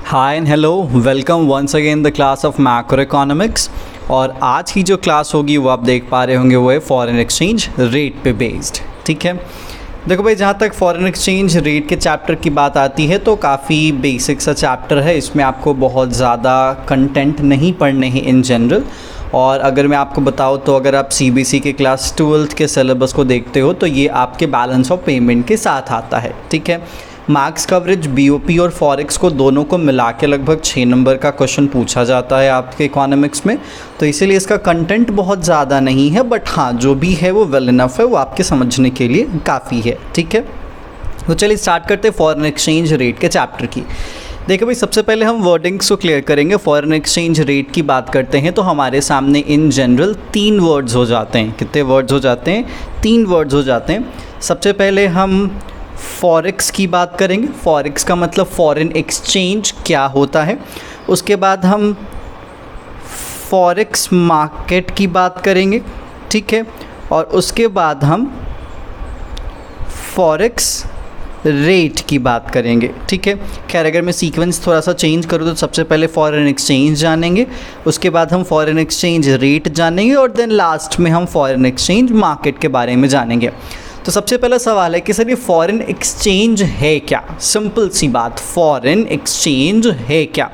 Hi and hello, welcome once again the class of macroeconomics. और आज की जो क्लास होगी वो आप देख पा रहे होंगे वो है फॉरेन एक्सचेंज रेट पे बेस्ड। ठीक है, देखो भाई, जहाँ तक फॉरेन एक्सचेंज रेट के चैप्टर की बात आती है तो काफ़ी बेसिक सा चैप्टर है। इसमें आपको बहुत ज़्यादा कंटेंट नहीं पढ़ने हैं इन जनरल। और अगर मैं आपको बताऊँ तो अगर आप सीबीएसई के क्लास 12th के सिलेबस को देखते हो तो ये आपके बैलेंस ऑफ पेमेंट के साथ आता है। ठीक है, मार्क्स कवरेज बीओपी और फॉरेक्स को दोनों को मिला के लगभग 6 नंबर का क्वेश्चन पूछा जाता है आपके इकोनॉमिक्स में, तो इसीलिए इसका कंटेंट बहुत ज़्यादा नहीं है, बट हाँ जो भी है वो वेल इनफ है, वो आपके समझने के लिए काफ़ी है। ठीक है, तो चलिए स्टार्ट करते हैं फॉरेन एक्सचेंज रेट के चैप्टर की। देखो भाई, सबसे पहले हम वर्डिंग्स को क्लियर करेंगे। फॉरेन एक्सचेंज रेट की बात करते हैं तो हमारे सामने इन जनरल 3 वर्ड्स हो जाते हैं। कितने वर्ड्स हो जाते हैं? 3 वर्ड्स हो जाते हैं। सबसे पहले हम फॉरेक्स की बात करेंगे। फॉरेक्स का मतलब फॉरेन एक्सचेंज क्या होता है। उसके बाद हम फॉरेक्स मार्केट की बात करेंगे। ठीक है, और उसके बाद हम फॉरेक्स रेट की बात करेंगे। ठीक है, खैर अगर मैं सीक्वेंस थोड़ा सा चेंज करूँ तो सबसे पहले फॉरेन एक्सचेंज जानेंगे, उसके बाद हम फॉरेन एक्सचेंज रेट जानेंगे और देन लास्ट में हम फॉरेन एक्सचेंज मार्केट के बारे में जानेंगे। तो सबसे पहला सवाल है कि सर ये फॉरेन एक्सचेंज है क्या? सिंपल सी बात, फॉरेन एक्सचेंज है क्या?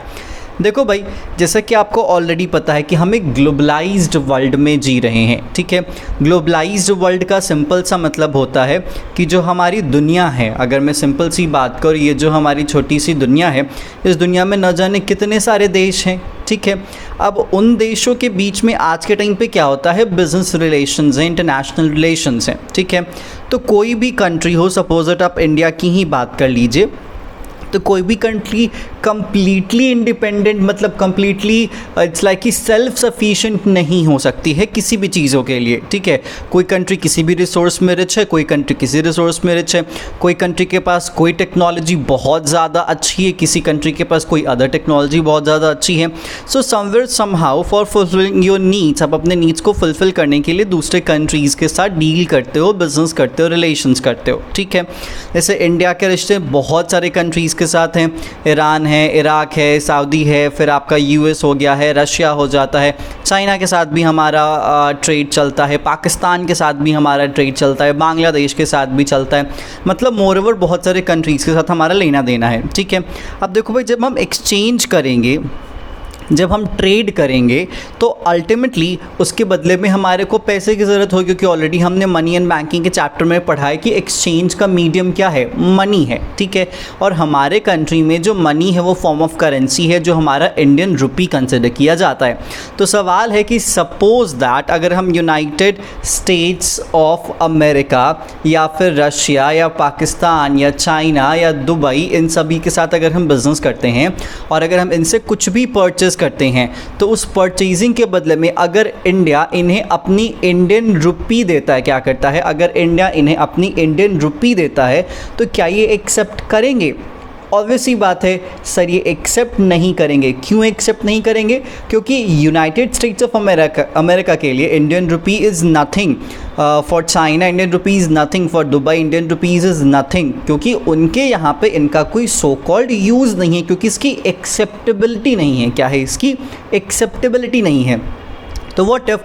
देखो भाई, जैसा कि आपको ऑलरेडी पता है कि हम एक ग्लोबलाइज्ड वर्ल्ड में जी रहे हैं। ठीक है, ग्लोबलाइज्ड वर्ल्ड का सिंपल सा मतलब होता है कि जो हमारी दुनिया है, अगर मैं सिंपल सी बात करूँ, ये जो हमारी छोटी सी दुनिया है, इस दुनिया में न जाने कितने सारे देश हैं। ठीक है, अब उन देशों के बीच में आज के टाइम पे क्या होता है, बिजनेस रिलेशंस हैं, इंटरनेशनल रिलेशंस हैं। ठीक है, तो कोई भी कंट्री हो, सपोज दैट आप इंडिया की ही बात कर लीजिए, तो कोई भी कंट्री कम्प्लीटली इंडिपेंडेंट, मतलब कम्प्लीटली इट्स लाइक कि सेल्फ सफिशिएंट नहीं हो सकती है किसी भी चीज़ों के लिए। ठीक है, कोई कंट्री किसी भी रिसोर्स में रिच है, कोई कंट्री किसी रिसोर्स में रिच है, कोई कंट्री के पास कोई टेक्नोलॉजी बहुत ज़्यादा अच्छी है, किसी कंट्री के पास कोई अदर टेक्नोलॉजी बहुत ज़्यादा अच्छी है। So somewhere somehow for fulfilling your needs, आप अपने नीड्स को फुलफिल करने के लिए दूसरे कंट्रीज़ के साथ डील करते हो, बिजनेस करते हो, रिलेशंस करते हो। ठीक है, जैसे इंडिया के रिश्ते बहुत सारे कंट्रीज़ के साथ हैं, ईरान है, इराक है, सऊदी है, फिर आपका यूएस हो गया है, रशिया हो जाता है, चाइना के साथ भी हमारा ट्रेड चलता है, पाकिस्तान के साथ भी हमारा ट्रेड चलता है, बांग्लादेश के साथ भी चलता है, मतलब मोरओवर बहुत सारे कंट्रीज़ के साथ हमारा लेना देना है। ठीक है, अब देखो भाई, जब हम एक्सचेंज करेंगे, जब हम ट्रेड करेंगे तो अल्टीमेटली उसके बदले में हमारे को पैसे की ज़रूरत होगी, क्योंकि ऑलरेडी हमने मनी एंड बैंकिंग के चैप्टर में पढ़ा है कि एक्सचेंज का मीडियम क्या है, मनी है। ठीक है, और हमारे कंट्री में जो मनी है वो फॉर्म ऑफ करेंसी है, जो हमारा इंडियन रुपी कंसिडर किया जाता है। तो सवाल है कि सपोज दैट अगर हम यूनाइटेड स्टेट्स ऑफ अमेरिका या फिर रशिया या पाकिस्तान या चाइना या दुबई, इन सभी के साथ अगर हम बिज़नेस करते हैं और अगर हम इनसे कुछ भी परचेज करते हैं, तो उस परचेजिंग के बदले में अगर इंडिया इन्हें अपनी इंडियन रुपी देता है, क्या करता है, अगर इंडिया इन्हें अपनी इंडियन रुपी देता है तो क्या ये एक्सेप्ट करेंगे? ऑब्वियस ही बात है सर, ये एक्सेप्ट नहीं करेंगे। क्यों एक्सेप्ट नहीं करेंगे? क्योंकि यूनाइटेड स्टेट्स ऑफ अमेरिका के लिए Indian rupee is nothing, for China Indian rupee is nothing, for Dubai Indian rupees is nothing, क्योंकि उनके यहाँ पे इनका कोई सो कॉल्ड यूज़ नहीं है, क्योंकि इसकी एक्सेप्टेबिलिटी नहीं है। क्या है? इसकी एक्सेप्टेबिलिटी नहीं है। तो what if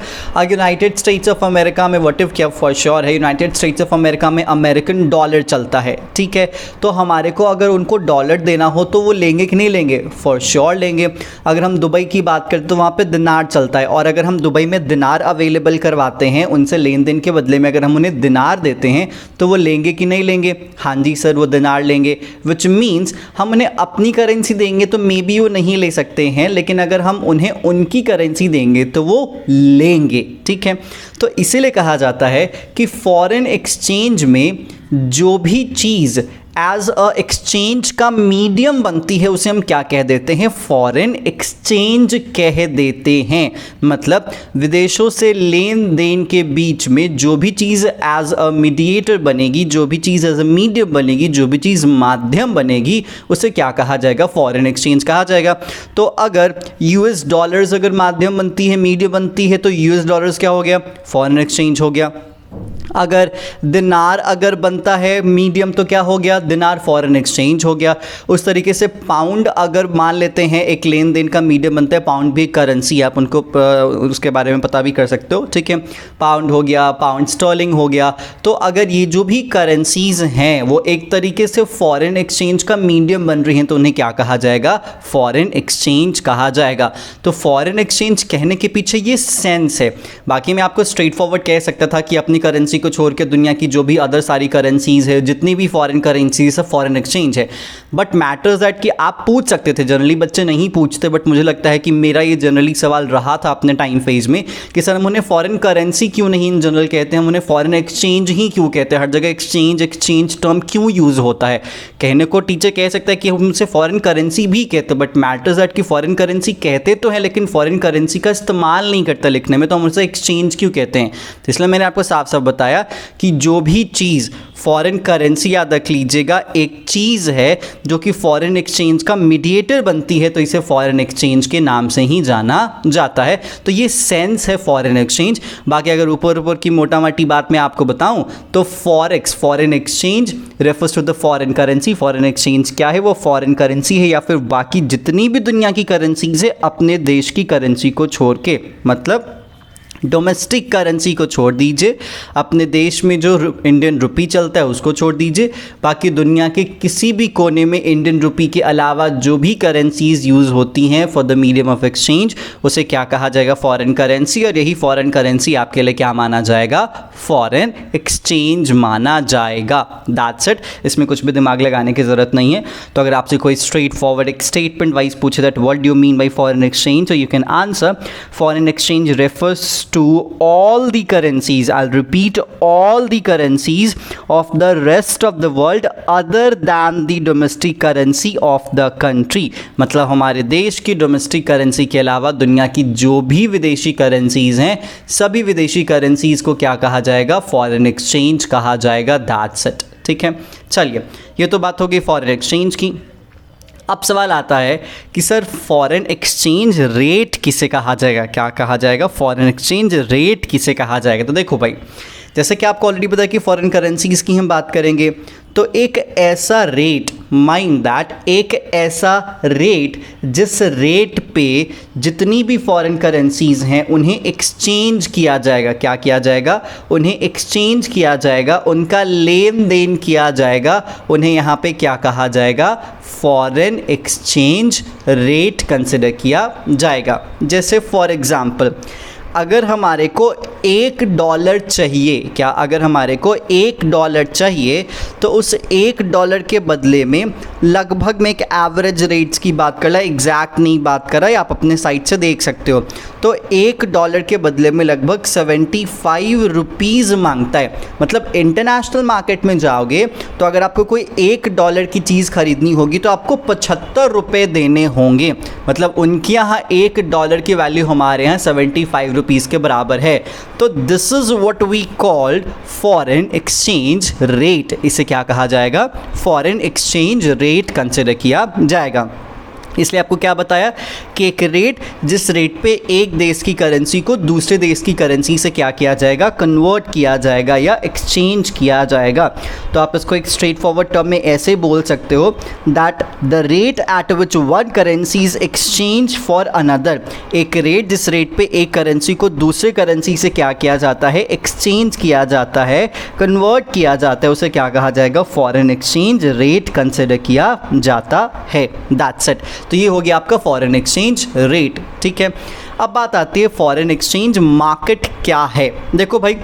United states of America में, व्हाट इफ़ क्या फॉर श्योर है, यूनाइटेड स्टेट्स ऑफ अमेरिका में अमेरिकन डॉलर चलता है। ठीक है, तो हमारे को अगर उनको डॉलर देना हो तो वो लेंगे कि नहीं लेंगे? फॉर श्योर लेंगे। अगर हम दुबई की बात करें तो वहाँ पे दिनार चलता है, और अगर हम दुबई में दिनार अवेलेबल करवाते हैं उनसे लेन देन के बदले में, अगर हम उन्हें दिनार देते हैं तो वो लेंगे कि नहीं लेंगे? हाँ जी सर, वो दिनार लेंगे, विच मीन्स हम उन्हें अपनी करेंसी देंगे तो मे बी वो नहीं ले सकते हैं, लेकिन अगर हम उन्हें उनकी करेंसी देंगे तो वो लेंगे। ठीक है, तो इसीलिए कहा जाता है कि फॉरेन एक्सचेंज में जो भी चीज़ एज अ एक्सचेंज का मीडियम बनती है उसे हम क्या कह देते हैं? फॉरेन एक्सचेंज कह देते हैं। मतलब विदेशों से लेन देन के बीच में जो भी चीज़ एज अ मीडिएटर बनेगी, जो भी चीज़ एज अ मीडियम बनेगी, जो भी चीज़ माध्यम बनेगी, उसे क्या कहा जाएगा? फॉरेन एक्सचेंज कहा जाएगा। तो अगर यूएस डॉलर्स अगर माध्यम बनती है, मीडियम बनती है, तो यूएस डॉलर्स क्या हो गया? फॉरेन एक्सचेंज हो गया। अगर दिनार अगर बनता है मीडियम तो क्या हो गया, दिनार फॉरेन एक्सचेंज हो गया। उस तरीके से पाउंड अगर मान लेते हैं एक लेन देन का मीडियम बनता है, पाउंड भी करेंसी है, आप उनको उसके बारे में पता भी कर सकते हो, ठीक है। पाउंड हो गया, पाउंड स्टर्लिंग हो गया। तो अगर ये जो भी करेंसीज हैं वो एक तरीके से फॉरेन एक्सचेंज का मीडियम बन रही हैं तो उन्हें क्या कहा जाएगा, फॉरेन एक्सचेंज कहा जाएगा। तो फॉरेन एक्सचेंज कहने के पीछे ये सेंस है। बाकी मैं आपको स्ट्रेट फॉरवर्ड कह सकता था कि अपनी करेंसी को छोड़ के दुनिया की जो भी अदर सारी करेंसीज है, जितनी भी फॉरेन करेंसीज सब फॉरेन एक्सचेंज है। बट मैटर्स दैट कि आप पूछ सकते थे, जनरली बच्चे नहीं पूछते, बट मुझे लगता है कि मेरा ये जनरली सवाल रहा था अपने टाइम फेज में कि सर हम उन्हें फॉरेन करेंसी क्यों नहीं इन जनरल कहते हैं, हम उन्हें फॉरेन एक्सचेंज ही क्यों कहते हैं, हर जगह एक्सचेंज टर्म क्यों यूज़ होता है। कहने को टीचर कह सकता है कि हम उनसे फॉरेन करेंसी भी कहते, बट मैटर्स दैट कि फॉरेन करेंसी कहते तो है लेकिन फॉरेन करेंसी का इस्तेमाल नहीं करता लिखने में, तो हम उनसे एक्सचेंज क्यों कहते हैं। तो इसलिए मैंने आपको साफ साफ बताया कि जो भी चीज़ फॉरेन करेंसी, याद रख लीजिएगा, एक चीज़ है जो कि फॉरेन एक्सचेंज का मीडिएटर बनती है तो इसे फॉरेन एक्सचेंज के नाम से ही जाना जाता है। तो ये सेंस है फॉरेन एक्सचेंज। बाकी अगर ऊपर ऊपर की मोटा मोटी बात मैं आपको बताऊं तो forex, foreign exchange refers to the foreign currency. Foreign exchange क्या है, वो फॉरेन करेंसी है या फिर बाकी जितनी भी दुनिया की करेंसीज है अपने देश की करेंसी को छोड़ के, मतलब डोमेस्टिक करेंसी को छोड़ दीजिए, अपने देश में जो इंडियन रुपी चलता है उसको छोड़ दीजिए, बाकी दुनिया के किसी भी कोने में इंडियन रुपी के अलावा जो भी करेंसीज यूज़ होती हैं for the medium of exchange उसे क्या कहा जाएगा, फॉरेन करेंसी। और यही फॉरेन करेंसी आपके लिए क्या माना जाएगा, फॉरेन एक्सचेंज माना जाएगा। दैट्स इट, इसमें कुछ भी दिमाग लगाने की ज़रूरत नहीं है। तो अगर आपसे कोई स्ट्रेट फॉरवर्ड एक स्टेटमेंट वाइज पूछे that what do you mean by foreign exchange, so you can answer foreign exchange refers to all the currencies, I'll repeat, all the currencies of the rest of the world other than the domestic currency of the country। मतलब हमारे देश की domestic currency के अलावा दुनिया की जो भी विदेशी करेंसीज हैं सभी विदेशी करेंसीज को क्या कहा जाएगा, फॉरेन एक्सचेंज कहा जाएगा। दैट्स इट, ठीक है। चलिए, ये तो बात हो गई फॉरेन एक्सचेंज की। अब सवाल आता है कि सर फॉरेन एक्सचेंज रेट किसे कहा जाएगा, क्या कहा जाएगा, फॉरेन एक्सचेंज रेट किसे कहा जाएगा। तो देखो भाई, जैसे कि आपको ऑलरेडी पता है कि फॉरेन करेंसीज की हम बात करेंगे तो एक ऐसा रेट, माइंड दैट, एक ऐसा रेट जिस रेट पे जितनी भी फॉरेन करेंसीज हैं उन्हें एक्सचेंज किया जाएगा। क्या किया जाएगा, उन्हें एक्सचेंज किया जाएगा, उनका लेन देन किया जाएगा, उन्हें यहाँ पे क्या कहा जाएगा, फॉरेन एक्सचेंज रेट कंसिडर किया जाएगा। जैसे फॉर एग्जांपल अगर हमारे को $1 चाहिए, क्या अगर हमारे को $1 चाहिए तो उस $1 के बदले में लगभग मैं एक एवरेज रेट्स की बात कर रहा है, एग्जैक्ट नहीं बात कर रहा है, आप अपने साइट से देख सकते हो। तो $1 के बदले में लगभग 75 रुपीज़ मांगता है। मतलब इंटरनेशनल मार्केट में जाओगे तो अगर आपको कोई $1 की चीज़ खरीदनी होगी तो आपको 75 रुपये देने होंगे। मतलब उनके यहाँ $1 की वैल्यू हमारे यहाँ 75 रुपीज़ के बराबर है। तो this is what we called foreign exchange rate. इसे क्या कहा जाएगा, फॉरेन एक्सचेंज रेट कंसिडर किया जाएगा। इसलिए आपको क्या बताया कि एक रेट जिस रेट पे एक देश की करेंसी को दूसरे देश की करेंसी से क्या किया जाएगा, कन्वर्ट किया जाएगा या एक्सचेंज किया जाएगा। तो आप इसको एक स्ट्रेट फॉरवर्ड टर्म में ऐसे बोल सकते हो that the rate at which one currency is exchange for another. एक रेट जिस रेट पे एक करेंसी को दूसरे करेंसी से क्या किया जाता है, एक्सचेंज किया जाता है, कन्वर्ट किया जाता है, उसे क्या कहा जाएगा, फॉरेन एक्सचेंज रेट कंसिडर किया जाता है। That's it. तो ये हो गया आपका फॉरेन एक्सचेंज रेट, ठीक है। अब बात आती है फॉरेन एक्सचेंज मार्केट क्या है। देखो भाई,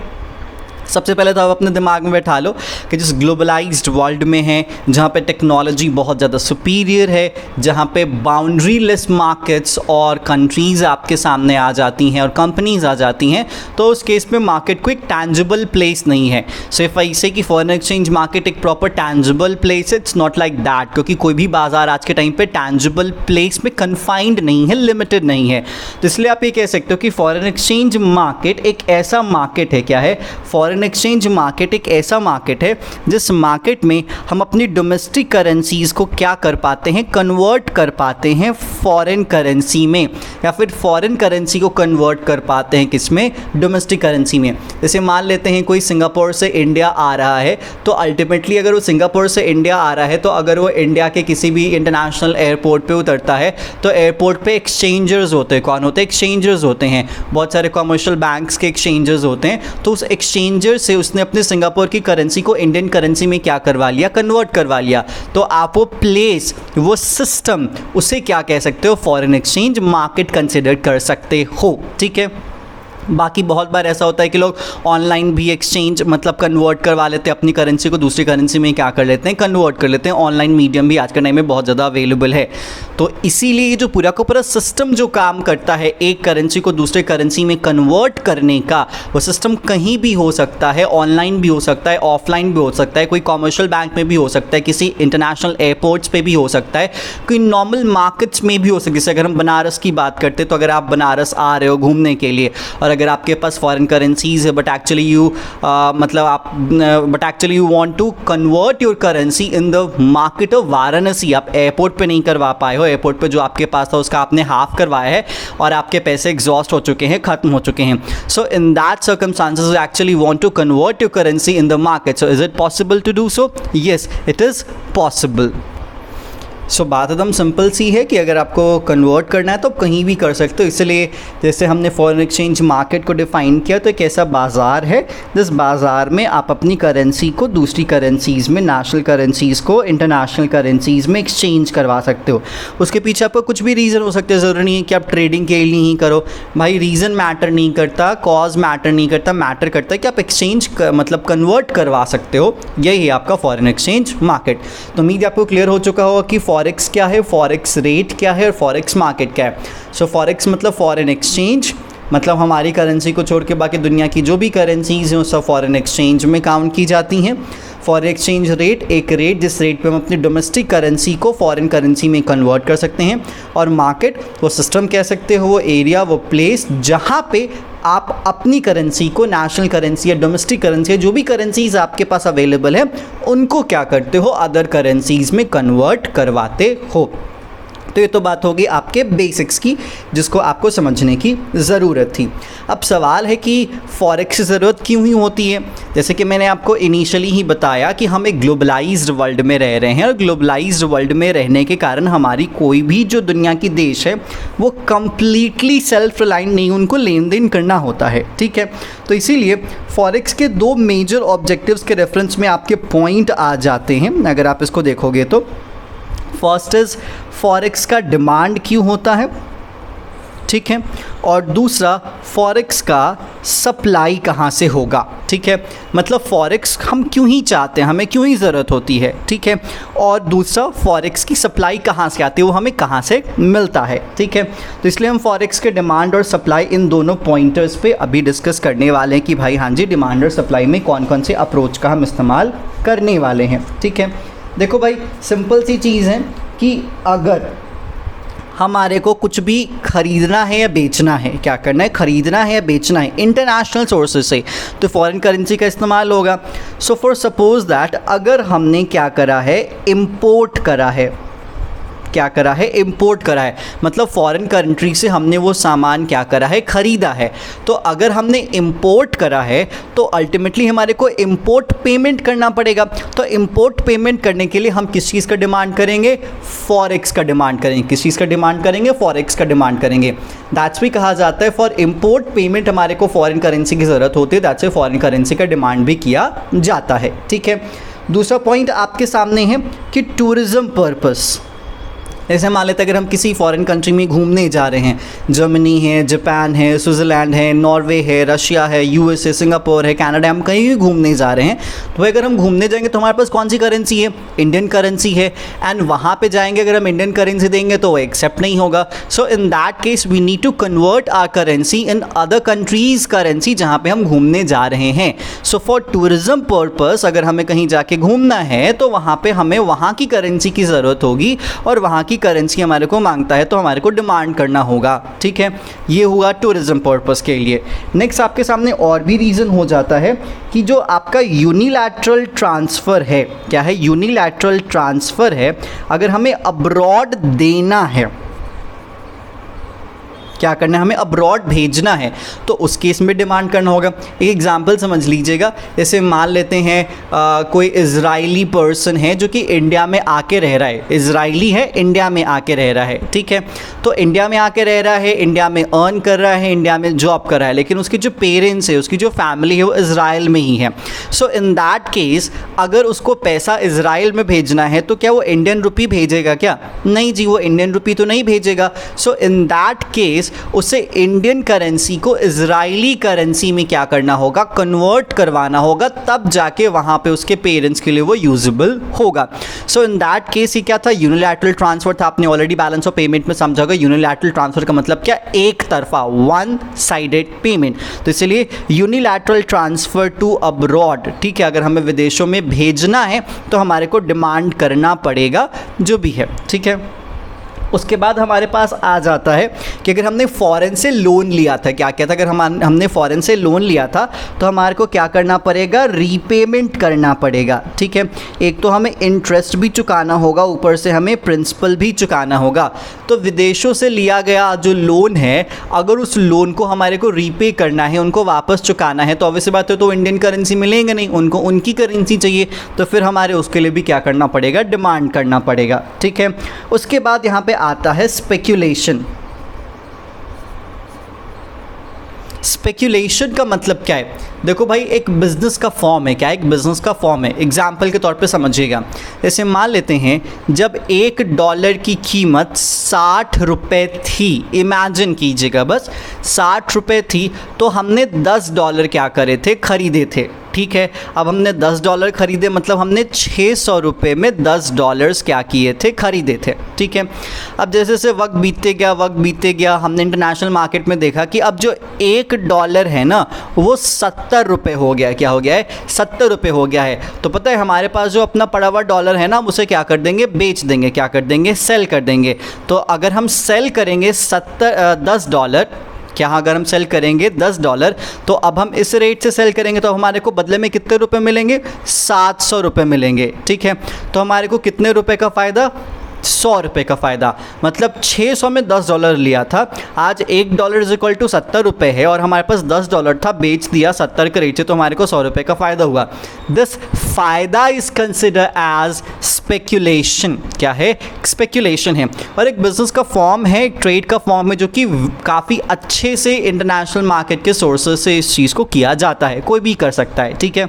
सबसे पहले तो आप अपने दिमाग में बैठा लो कि जिस ग्लोबलाइज्ड वर्ल्ड में है, जहाँ पे टेक्नोलॉजी बहुत ज़्यादा सुपीरियर है, जहाँ पे बाउंड्री लेस मार्केट्स और कंट्रीज़ आपके सामने आ जाती हैं और कंपनीज़ आ जाती हैं, तो उस केस में मार्केट को एक टैंजिबल प्लेस नहीं है। सिर्फ ऐसे कि फॉरेन एक्सचेंज मार्केट एक proper tangible place, it's not like that, क्योंकि कोई भी बाजार आज के टाइम पे टैंजिबल प्लेस में कन्फाइंड नहीं है, लिमिटेड नहीं है। तो इसलिए आप ये कह सकते हो कि फॉरेन एक्सचेंज मार्केट एक ऐसा मार्केट है, क्या है, फॉरेन फॉरेन एक्सचेंज मार्केट एक ऐसा मार्केट है जिस मार्केट में हम अपनी डोमेस्टिक करेंसीज़ को क्या कर पाते हैं, कन्वर्ट कर पाते हैं फॉरेन करेंसी में, या फिर फॉरेन करेंसी को कन्वर्ट कर पाते हैं किसमें, डोमेस्टिक करेंसी में। जैसे मान लेते हैं कोई सिंगापुर से इंडिया आ रहा है, तो अल्टीमेटली अगर वो सिंगापुर से इंडिया आ रहा है तो अगर वो इंडिया के किसी भी इंटरनेशनल एयरपोर्ट पे उतरता है तो एयरपोर्ट पे एक्सचेंजर्स होते हैं। कौन होते हैं? एक्सचेंजर्स होते हैं। बहुत सारे कमर्शियल बैंक्स के एक्सचेंजर्स होते हैं। तो उस एक्सचेंजर से उसने अपने सिंगापुर की करेंसी को इंडियन करेंसी में क्या करवा लिया, कन्वर्ट करवा लिया। तो आप वो प्लेस, वो सिस्टम, उसे क्या कह सकते हो, फॉरेन एक्सचेंज मार्केट कंसिडर कर सकते हो। ठीक है। बाकी बहुत बार ऐसा होता है कि लोग ऑनलाइन भी एक्सचेंज मतलब कन्वर्ट करवा लेते हैं, अपनी करेंसी को दूसरी करेंसी में क्या कर लेते हैं, कन्वर्ट कर लेते हैं। ऑनलाइन मीडियम भी आज के टाइम में बहुत ज़्यादा अवेलेबल है। तो इसीलिए ये जो पूरा का पूरा सिस्टम जो काम करता है एक करेंसी को दूसरे करेंसी में कन्वर्ट करने का, वो सिस्टम कहीं भी हो सकता है, ऑनलाइन भी हो सकता है, ऑफलाइन भी हो सकता है, कोई कॉमर्शियल बैंक में भी हो सकता है, किसी इंटरनेशनल एयरपोर्ट्स पे भी हो सकता है, कोई नॉर्मल मार्केट्स में भी हो सकता है। जैसे अगर हम बनारस की बात करते हैं तो अगर आप बनारस आ रहे हो घूमने के लिए और अगर आपके पास फॉरेन करेंसीज है but actually you want to convert your currency in the market of Varanasi, आप एयरपोर्ट पे नहीं करवा पाए हो, एयरपोर्ट पे जो आपके पास था उसका आपने हाफ करवाया है और आपके पैसे एग्जॉस्ट हो चुके हैं, खत्म हो चुके हैं। So in that circumstances you actually want to convert your currency in the market. So is it possible to do so? Yes, it is possible. So बात एकदम सिंपल सी है कि अगर आपको कन्वर्ट करना है तो आप कहीं भी कर सकते हो। इसलिए जैसे हमने फॉरेन एक्सचेंज मार्केट को डिफ़ाइन किया तो एक ऐसा बाज़ार है जिस बाज़ार में आप अपनी करेंसी को दूसरी करेंसीज़ में, नेशनल करेंसीज़ को इंटरनेशनल करेंसीज़ में एक्सचेंज करवा सकते हो। उसके पीछे आपका कुछ भी रीज़न हो सकता है, ज़रूरी नहीं है कि आप ट्रेडिंग के लिए ही करो भाई। रीज़न मैटर नहीं करता, कॉज मैटर नहीं करता, मैटर करता है कि आप एक्सचेंज मतलब कन्वर्ट करवा सकते हो। यही है आपका फॉरेन एक्सचेंज मार्केट। तो उम्मीद आपको क्लियर हो चुका होगा कि फॉरेक्स क्या है, फॉरेक्स रेट क्या है और फॉरेक्स मार्केट क्या है। सो फॉरेक्स मतलब फॉरेन एक्सचेंज, मतलब हमारी करेंसी को छोड़ के बाकी दुनिया की जो भी करेंसीज हैं वो सब फॉरेन एक्सचेंज में काउंट की जाती हैं। फॉरेन एक्सचेंज रेट एक रेट जिस रेट पे हम अपनी डोमेस्टिक करेंसी को फॉरेन करेंसी में कन्वर्ट कर सकते हैं। और मार्केट वो सिस्टम कह सकते हो, वो एरिया, वो प्लेस जहाँ पे आप अपनी करेंसी को, नेशनल करेंसी या डोमेस्टिक करेंसी या जो भी करेंसीज आपके पास अवेलेबल है उनको क्या करते हो, अदर करेंसीज में कन्वर्ट करवाते हो। तो ये तो बात होगी आपके बेसिक्स की जिसको आपको समझने की ज़रूरत थी। अब सवाल है कि फॉरेक्स की ज़रूरत क्यों ही होती है। जैसे कि मैंने आपको इनिशियली ही बताया कि हम एक ग्लोबलाइज्ड वर्ल्ड में रह रहे हैं और ग्लोबलाइज्ड वर्ल्ड में रहने के कारण हमारी कोई भी जो दुनिया की देश है वो कम्प्लीटली सेल्फ रिलायंट नहीं, उनको लेन देन करना होता है। ठीक है। तो इसीलिए फॉरेक्स के दो मेजर ऑब्जेक्टिव्स के रेफरेंस में आपके पॉइंट आ जाते हैं। अगर आप इसको देखोगे तो फर्स्ट इज़ फॉरेक्स का डिमांड क्यों होता है, ठीक है, और दूसरा फॉरेक्स का सप्लाई कहाँ से होगा। ठीक है, मतलब फॉरेक्स हम क्यों ही चाहते हैं, हमें क्यों ही ज़रूरत होती है। ठीक है, और दूसरा फॉरेक्स की सप्लाई कहाँ से आती है, वो हमें कहाँ से मिलता है। ठीक है, तो इसलिए हम फॉरेक्स के डिमांड और सप्लाई इन दोनों पॉइंटर्स पे अभी डिस्कस करने वाले हैं कि भाई हाँ जी डिमांड और सप्लाई में कौन कौन से अप्रोच का हम इस्तेमाल करने वाले हैं। ठीक है, देखो भाई सिंपल सी चीज़ है कि अगर हमारे को कुछ भी ख़रीदना है या बेचना है, क्या करना है, ख़रीदना है या बेचना है इंटरनेशनल सोर्सेज से, तो फॉरेन करेंसी का इस्तेमाल होगा। सो फॉर सपोज दैट अगर हमने क्या करा है, इंपोर्ट करा है, क्या करा है, इंपोर्ट करा है, मतलब फॉरेन कंट्री से हमने वो सामान क्या करा है, ख़रीदा है। तो अगर हमने इंपोर्ट करा है तो अल्टीमेटली हमारे को इंपोर्ट पेमेंट करना पड़ेगा। तो इंपोर्ट पेमेंट करने के लिए हम किस चीज़ का डिमांड करेंगे, फॉरेक्स का डिमांड करेंगे। किस चीज़ का डिमांड करेंगे, फॉरेक्स का डिमांड करेंगे। दैट्स भी कहा जाता है फॉर इंपोर्ट पेमेंट हमारे को फॉरेन करेंसी की ज़रूरत होती है, दैट्स से फॉरेन करेंसी का डिमांड भी किया जाता है। ठीक है, दूसरा पॉइंट आपके सामने है कि टूरिज़्म पर्पस। जैसे मान लेते हैं अगर हम किसी फॉरेन कंट्री में घूमने जा रहे हैं, जर्मनी है, जापान है, स्विट्ज़रलैंड है, नॉर्वे है, रशिया है, यूएसए, सिंगापुर है, कनाडा, हम कहीं भी घूमने जा रहे हैं, तो अगर हम घूमने जाएंगे तो हमारे पास कौन सी करेंसी है, इंडियन करेंसी है। एंड वहाँ पे जाएंगे अगर हम इंडियन करेंसी देंगे तो वो एक्सेप्ट नहीं होगा। So in that case we need to convert our currency in other countries currency जहाँ पे हम घूमने जा रहे हैं। सो फॉर टूरिज़्म पर्पस अगर हमें कहीं जाके घूमना है तो वहाँ पे हमें वहाँ की करेंसी की ज़रूरत होगी और वहाँ की की करेंसी हमारे को मांगता है तो हमारे को डिमांड करना होगा, ठीक है। ये हुआ टूरिज्म पर्पस के लिए। नेक्स्ट आपके सामने और भी रीज़न हो जाता है कि जो आपका यूनिलैटरल ट्रांसफ़र है, क्या है, यूनिलैटरल ट्रांसफ़र है, अगर हमें अब्रॉड देना है, क्या करना है, हमें अब्रॉड भेजना है, तो उस केस में डिमांड करना होगा। एक एग्जांपल समझ लीजिएगा, जैसे मान लेते हैं कोई इजरायली पर्सन है जो कि इंडिया में आके रह रहा है, इजरायली है, इंडिया में आके रह रहा है, ठीक है। तो इंडिया में आके रह रहा है, इंडिया में अर्न कर रहा है, इंडिया में जॉब कर रहा है, लेकिन उसके जो पेरेंट्स है, उसकी जो फैमिली है वो इजराइल में ही है। सो इन दैट केस अगर उसको पैसा इजराइल में भेजना है तो क्या वो इंडियन रुपी भेजेगा क्या? नहीं जी, वो इंडियन रुपी तो नहीं भेजेगा। सो इन दैट केस उसे इंडियन करेंसी को इजरायली करेंसी में क्या करना होगा, कन्वर्ट करवाना होगा, तब जाके वहां पे उसके पेरेंट्स के लिए वो यूजेबल होगा। सो इन दैट केस ये क्या था, यूनिलैटरल ट्रांसफर था। आपने ऑलरेडी बैलेंस ऑफ पेमेंट में समझा होगा यूनिलैटरल ट्रांसफर का मतलब क्या, एक तरफा, वन साइडेड पेमेंट। तो इसलिए यूनिलैटरल ट्रांसफर टू अब्रॉड, ठीक है, अगर हमें विदेशों में भेजना है तो हमारे को डिमांड करना पड़ेगा जो भी है, ठीक है। उसके बाद हमारे पास आ जाता है कि अगर हमने फ़ॉरेन से लोन लिया था, क्या कहता है, अगर हमने फ़ॉरेन से लोन लिया था तो हमारे को क्या करना पड़ेगा, रीपेमेंट करना पड़ेगा, ठीक है। एक तो हमें इंटरेस्ट भी चुकाना होगा, ऊपर से हमें प्रिंसिपल भी चुकाना होगा। तो विदेशों से लिया गया जो लोन है, अगर उस लोन को हमारे को रीपे करना है, उनको वापस चुकाना है, तो ऑब्वियस बात है तो इंडियन करेंसी मिलेंगे नहीं, उनको उनकी करेंसी चाहिए, तो फिर हमारे उसके लिए भी क्या करना पड़ेगा, डिमांड करना पड़ेगा, ठीक है। उसके बाद यहाँ पे आता है स्पेक्यूलेशन। स्पेक्यूलेशन का मतलब क्या है, देखो भाई एक बिजनेस का फॉर्म है, क्या एक बिजनेस का फॉर्म है। एग्जाम्पल के तौर पे समझिएगा, जैसे मान लेते हैं जब $1 की कीमत 60 रुपये थी, इमेजिन कीजिएगा बस 60 रुपये थी, तो हमने $10 क्या करे थे, खरीदे थे, ठीक है। अब हमने $10 खरीदे, मतलब हमने 600 रुपये में $10 क्या किए थे, खरीदे थे, ठीक है। अब जैसे जैसे वक्त बीतते गया, हमने इंटरनेशनल मार्केट में देखा कि अब जो $1 है ना वो 70 रुपये हो गया, क्या हो गया है, 70 रुपये हो गया है। तो पता है हमारे पास जो अपना पड़ा हुआ डॉलर है ना, हम उसे क्या कर देंगे, बेच देंगे, क्या कर देंगे, सेल कर देंगे। तो अगर हम सेल करेंगे $10, क्या अगर हम सेल करेंगे $10, तो अब हम इस रेट से सेल करेंगे तो हमारे को बदले में कितने रुपए मिलेंगे, 700 रुपये मिलेंगे, ठीक है। तो हमारे को कितने रुपए का फ़ायदा, 100 रुपये का फ़ायदा। मतलब 600 में $10 लिया था, आज $1 = 70 रुपये है और हमारे पास $10 था, बेच दिया 70 के रेट से, तो हमारे को 100 रुपये का फ़ायदा हुआ। दिस फ़ायदा इज़ कंसिडर एज स्पेक्यूलेशन। क्या है, स्पेक्यूलेशन है। और एक बिज़नेस का फॉर्म है, एक ट्रेड का फॉर्म है, जो कि काफ़ी अच्छे से इंटरनेशनल मार्केट के सोर्सेज से इस चीज़ को किया जाता है, कोई भी कर सकता है, ठीक है।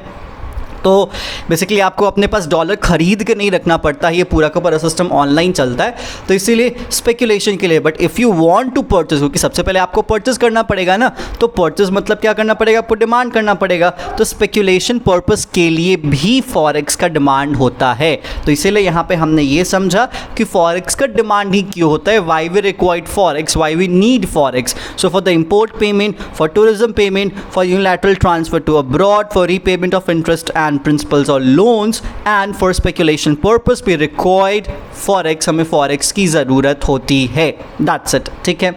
तो बेसिकली आपको अपने पास डॉलर खरीद के नहीं रखना पड़ता है, ये पूरा का पूरा सिस्टम ऑनलाइन चलता है, तो इसीलिए स्पेक्यूलेशन के लिए। But if you want to purchase, क्योंकि सबसे पहले आपको परचेज करना पड़ेगा ना, तो परचेज मतलब क्या करना पड़ेगा, आपको डिमांड करना पड़ेगा। तो स्पेक्यूलेशन पर्पस के लिए भी फॉरेक्स का डिमांड होता है। तो इसीलिए यहाँ पे हमने ये समझा कि फॉरेक्स का डिमांड ही क्यों होता है, why we required forex, why we need forex. So for the import payment, for tourism payment, for unilateral transfer to abroad, for repayment of interest and principals और loans, and for speculation purpose भी required forex, हमें forex की ज़रूरत होती है। That's it, ठीक है।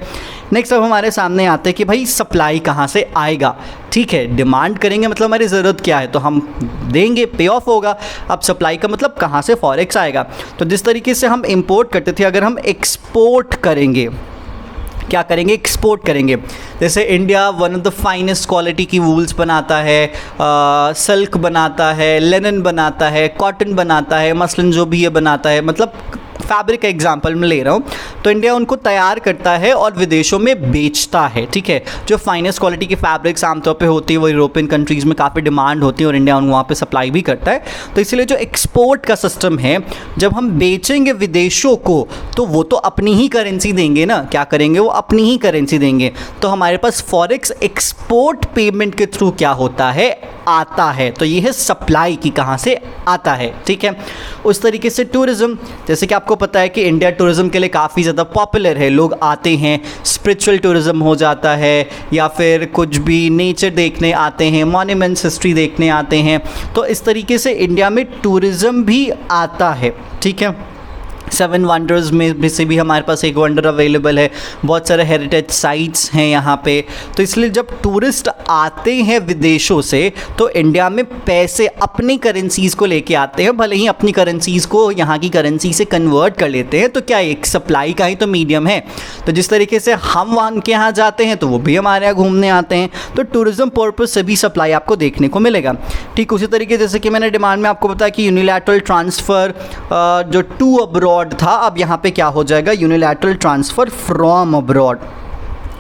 Next अब हमारे सामने आते हैं कि भाई सप्लाई कहाँ से आएगा, ठीक है। डिमांड करेंगे मतलब हमारी ज़रूरत क्या है, तो हम देंगे, पे ऑफ होगा। अब सप्लाई का मतलब कहाँ से फॉरेक्स आएगा, तो जिस तरीके से हम इंपोर्ट करते थे, अगर हम एक्सपोर्ट करेंगे, क्या करेंगे, एक्सपोर्ट करेंगे। जैसे India one of the finest quality की वूल्स बनाता है, सिल्क बनाता है, लिनन बनाता है, कॉटन बनाता है, मसलन जो भी ये बनाता है, मतलब फैब्रिक का एग्जांपल मैं ले रहा हूँ। तो इंडिया उनको तैयार करता है और विदेशों में बेचता है, ठीक है। जो फाइनेस्ट क्वालिटी की फैब्रिक्स आमतौर पे होती है वो यूरोपियन कंट्रीज़ में काफ़ी डिमांड होती है और इंडिया वहाँ पे सप्लाई भी करता है। तो इसलिए जो एक्सपोर्ट का सिस्टम है, जब हम बेचेंगे विदेशों को तो वो तो अपनी ही करेंसी देंगे ना, क्या करेंगे, वो अपनी ही करेंसी देंगे। तो हमारे पास फॉरेक्स एक्सपोर्ट पेमेंट के थ्रू क्या होता है, आता है। तो ये है सप्लाई की कहाँ से आता है, ठीक है। उस तरीके से टूरिज़्म, जैसे कि आपको पता है कि इंडिया टूरिज़्म के लिए काफ़ी ज़्यादा पॉपुलर है, लोग आते हैं, स्पिरिचुअल टूरिज़्म हो जाता है या फिर कुछ भी नेचर देखने आते हैं, मॉन्यूमेंट्स हिस्ट्री देखने आते हैं। तो इस तरीके से इंडिया में टूरिज़्म भी आता है, ठीक है। 7 वंडर्स में से भी हमारे पास एक वंडर अवेलेबल है, बहुत सारे हेरिटेज साइट्स हैं यहाँ पे। तो इसलिए जब टूरिस्ट आते हैं विदेशों से तो इंडिया में पैसे अपनी करेंसीज़ को लेके आते हैं, भले ही अपनी करेंसीज़ को यहाँ की करेंसी से कन्वर्ट कर लेते हैं। तो क्या एक सप्लाई का ही तो मीडियम है। तो जिस तरीके से हम वहाँ के यहाँ जाते हैं तो वो भी हमारे यहाँ घूमने आते हैं। तो टूरिज़्म पर्पज़ से भी सप्लाई आपको देखने को मिलेगा। ठीक उसी तरीके जैसे कि मैंने डिमांड में आपको बताया कि यूनिलैटरल ट्रांसफ़र जो टू अब्रॉड था, अब यहाँ पे क्या हो जाएगा, यूनिलैटरल ट्रांसफ़र फ्रॉम अब्रॉड।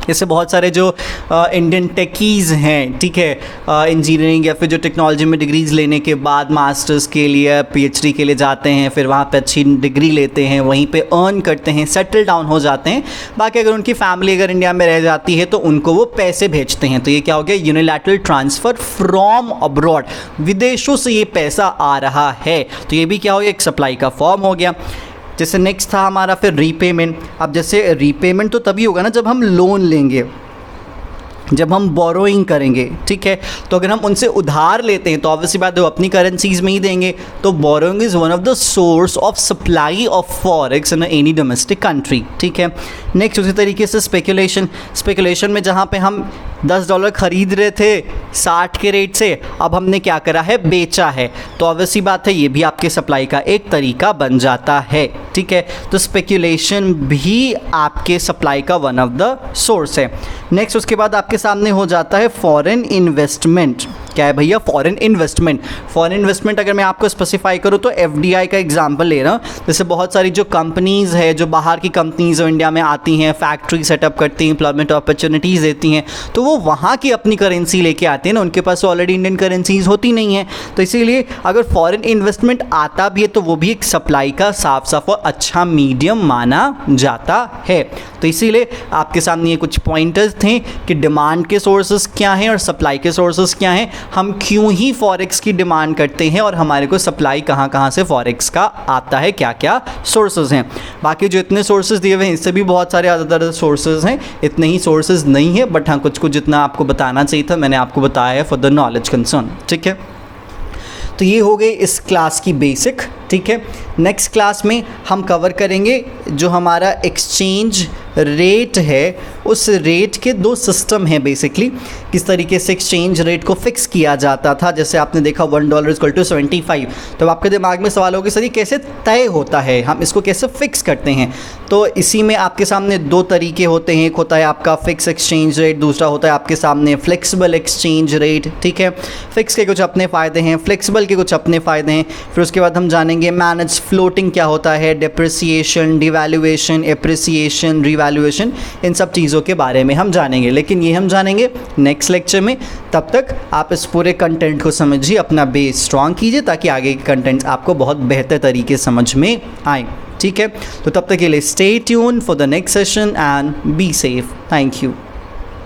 जैसे बहुत सारे जो इंडियन टेकीज़ हैं, ठीक है, इंजीनियरिंग या फिर जो टेक्नोलॉजी में डिग्रीज़ लेने के बाद मास्टर्स के लिए पीएचडी के लिए जाते हैं, फिर वहाँ पे अच्छी डिग्री लेते हैं, वहीं पे अर्न करते हैं, सेटल डाउन हो जाते हैं। बाकी अगर उनकी फैमिली अगर इंडिया में रह जाती है तो उनको वो पैसे भेजते हैं। तो ये क्या हो गया, यूनिलैटरल ट्रांसफ़र फ्रॉम अब्रॉड, विदेशों से ये पैसा आ रहा है। तो ये भी क्या हो गया, एक सप्लाई का फॉर्म हो गया। जैसे नेक्स्ट था हमारा फिर रीपेमेंट। अब जैसे रीपेमेंट तो तभी होगा ना जब हम लोन लेंगे, जब हम बोरोइंग करेंगे, ठीक है। तो अगर हम उनसे उधार लेते हैं तो ऑब्वियसली बात है वो अपनी करेंसीज़ में ही देंगे। तो borrowing is one of the source of supply of forex in any domestic country, ठीक है। नेक्स्ट उसी तरीके से स्पेकुलेशन में जहाँ पे हम $10 खरीद रहे थे 60 के रेट से, अब हमने क्या करा है, बेचा है। तो ऑब्वियसली बात है ये भी आपके सप्लाई का एक तरीका बन जाता है, ठीक है। तो स्पेकुलेशन भी आपके सप्लाई का वन ऑफ द सोर्स है। नेक्स्ट उसके बाद आपके सामने हो जाता है फॉरेन इन्वेस्टमेंट। क्या है भैया, फॉरेन इन्वेस्टमेंट। फॉरेन इन्वेस्टमेंट अगर मैं आपको स्पेसिफाई करूँ तो एफडीआई का एग्जांपल ले रहा हूँ। जैसे बहुत सारी जो कंपनीज़ है, जो बाहर की कंपनीज़ जो इंडिया में आती हैं, फैक्ट्री सेटअप करती हैं, एम्प्लॉयमेंट अपॉर्चुनिटीज़ देती हैं, तो वो वहाँ की अपनी करेंसी लेके आते हैं ना, उनके पास ऑलरेडी इंडियन करेंसीज होती नहीं है। तो इसीलिए अगर फॉरेन इन्वेस्टमेंट आता भी है तो वो भी एक सप्लाई का साफ साफ और अच्छा मीडियम माना जाता है। तो इसीलिए आपके सामने ये कुछ पॉइंटर्स थे कि डिमांड के सोर्सेज क्या हैं और सप्लाई के सोर्सेज क्या हैं, हम क्यों ही फॉरेक्स की डिमांड करते हैं और हमारे को सप्लाई कहाँ कहाँ से फॉरेक्स का आता है, क्या क्या सोर्सेज हैं। बाकी जो इतने सोर्सेज दिए हुए हैं इससे भी बहुत सारे अदर सोर्सेज हैं, इतने ही सोर्सेज नहीं है, बट हाँ कुछ कुछ जितना आपको बताना चाहिए था मैंने आपको बताया है फॉर द नॉलेज कंसर्न, ठीक है। तो ये हो गई इस क्लास की बेसिक, ठीक है। नेक्स्ट क्लास में हम कवर करेंगे जो हमारा एक्सचेंज रेट है, उस रेट के दो सिस्टम हैं बेसिकली, किस तरीके से एक्सचेंज रेट को फिक्स किया जाता था। जैसे आपने देखा $1 = 75, तो आपके दिमाग में सवाल होगा सर ये कैसे तय होता है, हम इसको कैसे फिक्स करते हैं। तो इसी में आपके सामने दो तरीके होते हैं, एक होता है आपका फिक्स एक्सचेंज रेट, दूसरा होता है आपके सामने फ्लेक्सिबल एक्सचेंज रेट, ठीक है। फिक्स के कुछ अपने फ़ायदे हैं, फ्लेक्सिबल के कुछ अपने फ़ायदे हैं। फिर उसके बाद हम जानेंगे मैनेज फ्लोटिंग क्या होता है, डिप्रिसिएशन, डिवैल्यूएशन, एप्रिसिएशन, रिवैल्यूएशन, इन सब चीज़ों के बारे में हम जानेंगे। लेकिन ये हम जानेंगे नेक्स्ट लेक्चर में। तब तक आप इस पूरे कंटेंट को समझिए, अपना बेस स्ट्रॉन्ग कीजिए ताकि आगे के कंटेंट्स आपको बहुत बेहतर तरीके से समझ में आए, ठीक है। तो तब तक के लिए stay tune for the next session and be safe. Thank you.